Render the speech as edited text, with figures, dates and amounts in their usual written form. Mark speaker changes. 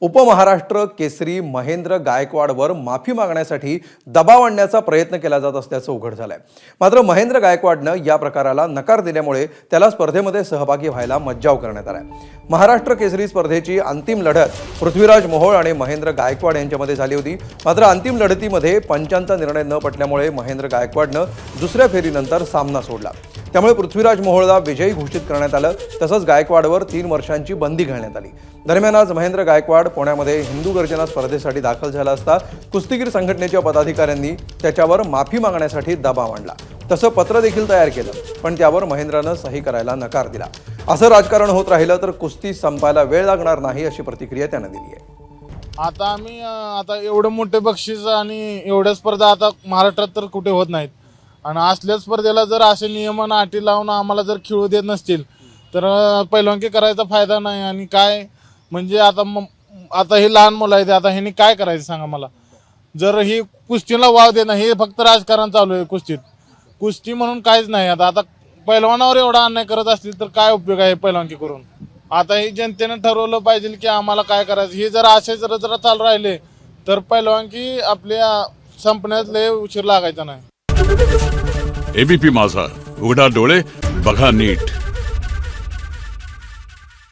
Speaker 1: उपमहाराष्ट्र केसरी महेंद्र गायकवाडवर माफी मागण्यासाठी दबाव आणण्याचा प्रयत्न केला जात असल्याचं उघड झालंय। मात्र महेंद्र गायकवाडनं या प्रकाराला नकार दिल्यामुळे त्याला स्पर्धेमध्ये सहभागी व्हायला मज्जाव करण्यात आलाय। महाराष्ट्र केसरी स्पर्धेची अंतिम लढत पृथ्वीराज मोहोळ आणि महेंद्र गायकवाड यांच्यामध्ये झाली होती। मात्र अंतिम लढतीमध्ये पंचांचा निर्णय न पटल्यामुळे महेंद्र गायकवाडनं दुसऱ्या फेरीनंतर सामना सोडला। त्यामुळे पृथ्वीराज मोहोळला विजयी घोषित करण्यात आलं। तसंच गायकवाडवर 3 वर्षांची बंदी घालण्यात आली। दरम्यान आज महेंद्र गायकवाड पुण्यामध्ये हिंदू गर्जना स्पर्धेसाठी दाखल झाला असता कुस्तीगीर संघटनेच्या पदाधिकाऱ्यांनी त्याच्यावर माफी मागण्यासाठी दबाव आणला। तसं पत्र देखील तयार केलं, पण त्यावर महेंद्रनं सही करायला नकार दिला। असं राजकारण होत राहिलं तर कुस्ती संपायला वेळ लागणार नाही अशी प्रतिक्रिया त्यानं दिली आहे।
Speaker 2: आता आम्ही एवढे मोठे बक्षीस आणि एवढ्या स्पर्धा आता महाराष्ट्रात तर कुठे होत नाहीत आणि असल्या स्पर्धेला जर असे नियम आणि अटी लावून आम्हाला जर खेळू देत नसतील तर पैलवानकी करायचा फायदा नाही। आणि काय म्हणजे आता हे लहान मुलं आहेत, आता ह्यांनी काय करायचं सांगा मला। जर ही कुस्तीला वाव देणं हे फक्त राजकारण चालू आहे कुस्तीत, कुस्ती म्हणून काहीच नाही। आता पैलवानावर एवढा अन्याय करत असतील तर काय उपयोग आहे पैलवानकी करून। आता ही जनतेने ठरवलं पाहिजे की आम्हाला काय करायचं। हे जर असे जरा चालू राहिले तर पैलवानकी आपल्या संपण्यात लय उशीर लागायचा नाही।
Speaker 3: एबीपी माझा, उघडा डोळे बघा नीट।